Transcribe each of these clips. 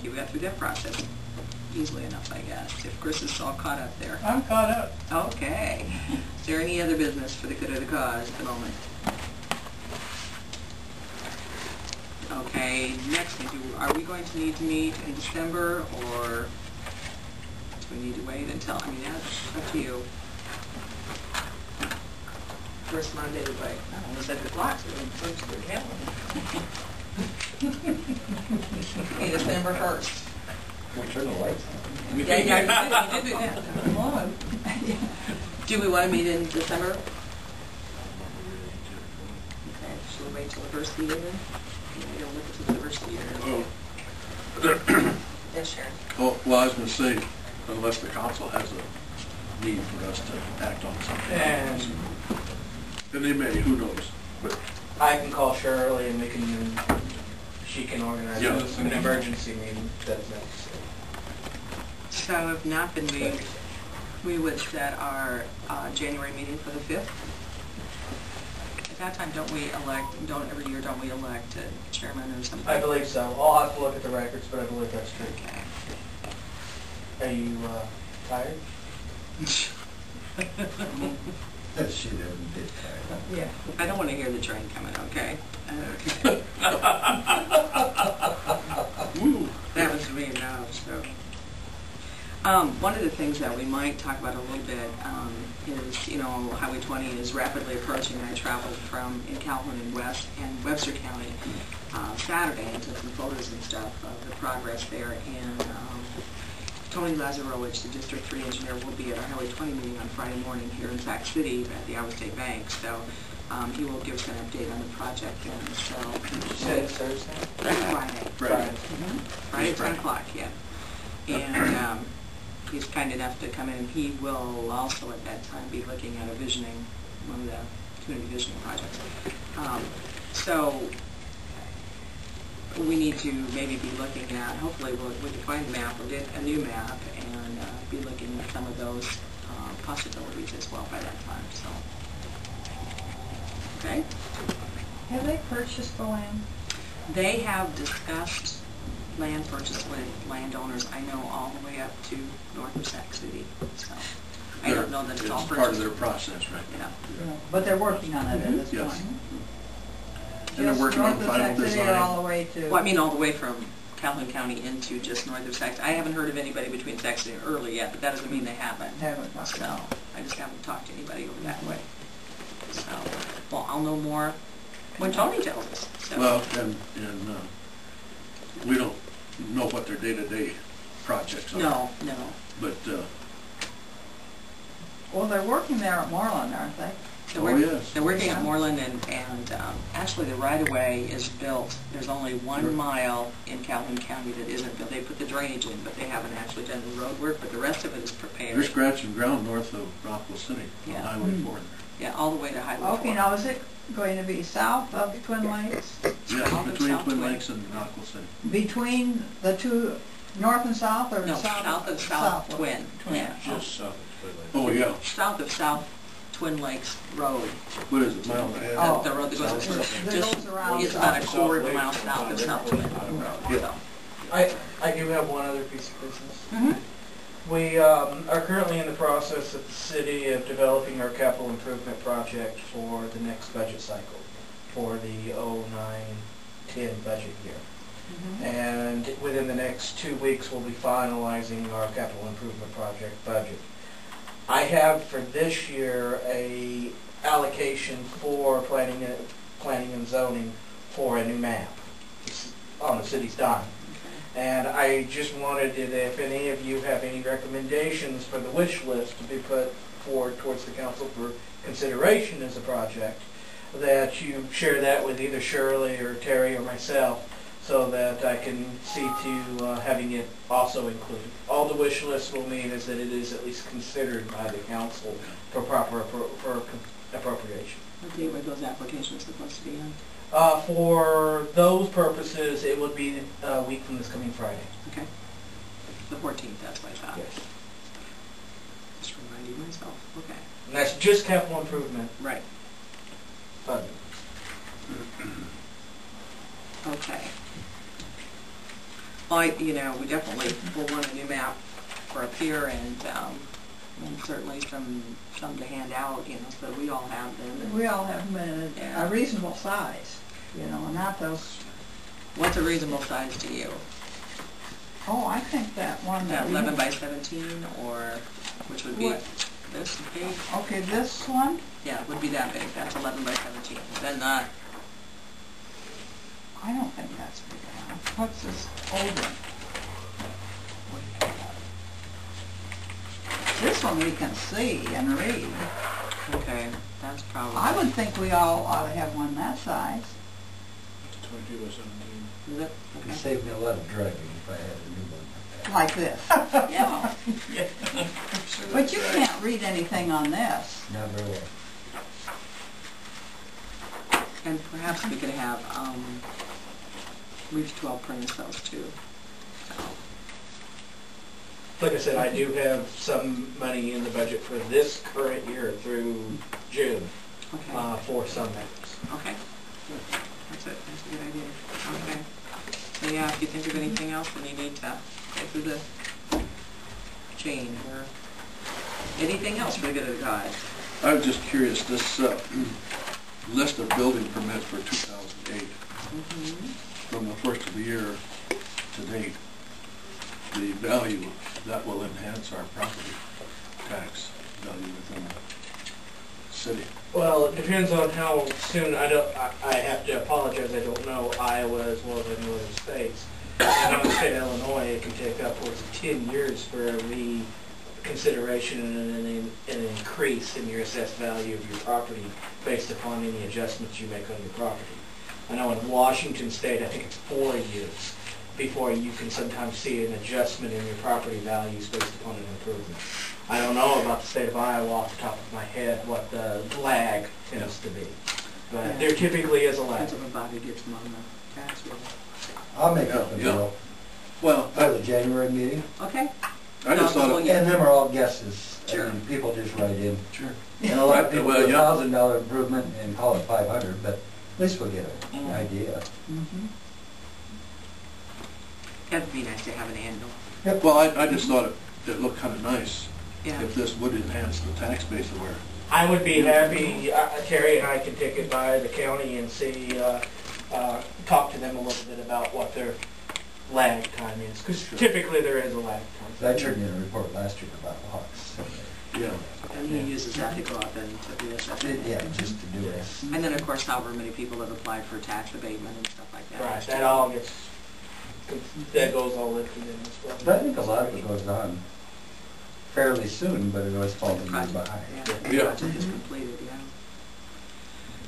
thank you. We got through that process easily enough, I guess, if Chris is all caught up there. I'm caught up. Okay. Is there any other business for the good of the cause at the moment? Okay, next, are we going to need to meet in December, or do we need to wait until, I mean, that's up to you. First Monday, but I don't know, set the clock, so we can search their calendar. Okay, December 1st. We'll turn the lights on. Yeah, you did do that. Come on. Do we want to meet in December? Okay, should we wait till the first of the year then? We don't look until the first of the year. Yes, Sharon. Well, I was going to say, unless the council has a need for us to act on something. And they may, who knows? But I can call Shirley and we can, she can organize an emergency meeting if that's necessary. So if not, then we would set our January meeting for the 5th. At that time, don't we elect a chairman or something? I believe so. I'll have to look at the records, but I believe that's true. Okay. Are you tired? She doesn't get tired. Yeah. I don't want to hear the train coming, okay? That was me now, so. One of the things that we might talk about a little bit is, you know, Highway 20 is rapidly approaching. I traveled in Calhoun and Webster County Saturday and took some photos and stuff of the progress there. And Tony Lazarowicz, the District 3 engineer, will be at our Highway 20 meeting on Friday morning here in Sac City at the Iowa State Bank. So he will give us an update on the project then. So You said it's Thursday? Friday. Friday. Friday at 10 o'clock, yeah. And he's kind enough to come in, and he will also at that time be looking at one of the community visioning projects. So we need to maybe be looking at, hopefully we can find a map or get a new map and be looking at some of those possibilities as well by that time. So, okay. Have they purchased the land? They have discussed land purchase with landowners, I know, all the way up to north of Sac City. So I don't know that it's all part of their process, right? Yeah. But they're working on it at this Yes. point. And they're working on final design. All the way to. Well, I mean all the way from Calhoun County into just north of Sac City. I haven't heard of anybody between Sac City and Early yet, but that doesn't mean they haven't. So I just haven't talked to anybody over that way. So, well, I'll know more when Tony tells us. So. Well, and we don't know what their day-to-day projects are. No. But Well, they're working there at Moreland, aren't they? yes. They're working at Moreland, and actually the right-of-way is built. There's only 1 mile in Calhoun County that isn't built. They put the drainage in, but they haven't actually done the road work, but the rest of it is prepared. They're scratching ground north of Rockwell City on Yeah. Highway 4. Yeah, all the way to Highway 4. Okay, now is it going to be south of Twin Lakes? Yeah, South of between South Twin Twin. Lakes and Rockwell City. Between the two, north and south, or No, south of South Twin. Yeah. Just south of Twin Lakes. Oh, yeah. South of South Twin Lakes Road. What is it, mile and a half? Oh. The road that goes That just, goes around it's about a south. quarter of a mile south of South Twin Road. Yeah. So. I do have one other piece of business. Mm-hmm. We are currently in the process at the city of developing our capital improvement project for the next budget cycle, for the 09-10 budget year. Mm-hmm. And within the next 2 weeks we'll be finalizing our capital improvement project budget. I have for this year a allocation for planning and zoning for a new map on the city's dime. And I just wanted it, if any of you have any recommendations for the wish list to be put forward towards the council for consideration as a project, that you share that with either Shirley or Terry or myself, so that I can see to having it also included. All the wish list will mean is that it is at least considered by the council for proper appropriation. What date were those applications supposed to be on? For those purposes, it would be a week from this coming Friday. Okay. The 14th, that's what I thought. Yes. Just reminding myself. Okay. And that's just capital improvement Right. funding. Okay. Well, you know, we definitely will want a new map for up here, and certainly some to hand out, you know, so that we all have them. And We all have them Yeah. a reasonable size, you know, not those, what's a reasonable size to you? oh, I think that one that we 11 by 17, or which would be What? this big? Okay, this one, Yeah, it would be that big. That's 11 by 17. Then I don't think that's big enough. What's this old one? This one we can see and read. okay, that's probably. I would think we all ought to have one that size. 22 by 17. Is it? It'd Okay. save me a lot of driving if I had a new one. Like this. Yeah. But you can't read anything on this. Not very well. And perhaps we could have Reach 12 print those too. So, Like I said, I do have some money in the budget for this current year through June okay. for some maps. Okay. That's it. That's a good idea. Okay. So yeah, if you think of anything else, then you need to go through the chain or anything else for the good of the cause. I was just curious, this list of building permits for 2008, from the first of the year to date, the value that will enhance our property tax value within the city. Well, it depends on how soon, I have to apologize, I don't know Iowa as well as any other states. I know in the state of Illinois, it can take upwards of 10 years for a reconsideration and an increase in your assessed value of your property based upon any adjustments you make on your property. I know in Washington State, I think it's 4 years before you can sometimes see an adjustment in your property values based upon an improvement. I don't know about the state of Iowa off the top of my head what the lag tends to be, but there typically is a lag. Depends on Bobby gets them on the tax bill. I'll make up a Yeah. bill Well, for the January meeting, Okay. I just thought, Well, it- yeah. and them are all guesses. Sure. And people just write in. sure. And a lot of people Well, do yeah. $1,000 improvement and call it 500, but at least we'll get an Mm. idea. That'd be nice to have an annual. Well, I just thought it looked kind of nice Yeah. if this would enhance the tax base of where. I would be happy, Terry and I can take it by the county and see, talk to them a little bit about what their lag time is, because typically there is a lag I time. turned in a report last year about lots. Yeah. And he uses that to go up and to do this. Yeah, just to do it. And then, of course, however many people have applied for tax abatement and stuff like that. Right, that all gets, that goes all into them as well. But I think a lot of it goes on fairly soon, but it always falls a year Project, behind. yeah, the Yeah. project is completed, yeah.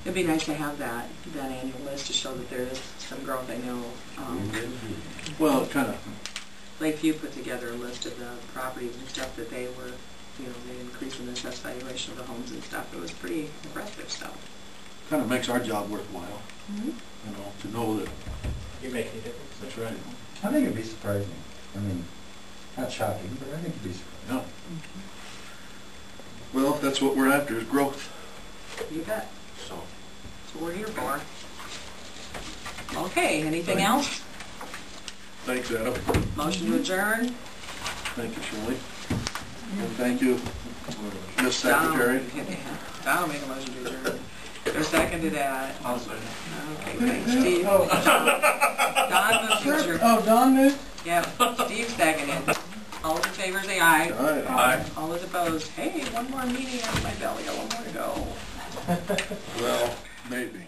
It'd be nice to have that annual list to show that there is some growth. I know Well, kind of, Lakeview put together a list of the properties and stuff that they were, you know, they increased in the assessed valuation of the homes and stuff. It was pretty impressive stuff. kind of makes our job worthwhile, you know, to know that. You make any difference? That's right. I think it'd be surprising. I mean, not shocking, but I think it'd be surprising. Yeah. Well, that's what we're after, is growth, You bet. so. That's what we're here for. Okay, anything else? Thanks, Adam. Motion to adjourn? Thank you, Shirley. And thank you, Miss Secretary. Don will make a motion to adjourn. There's second to that. I'll say. Okay, thanks, Steve. Don moved to adjourn. Oh, Don moved? Yeah, Steve seconded. All those in favor say aye. Aye. All those opposed, hey, one more meeting on my belly, got one more to go. Well, maybe.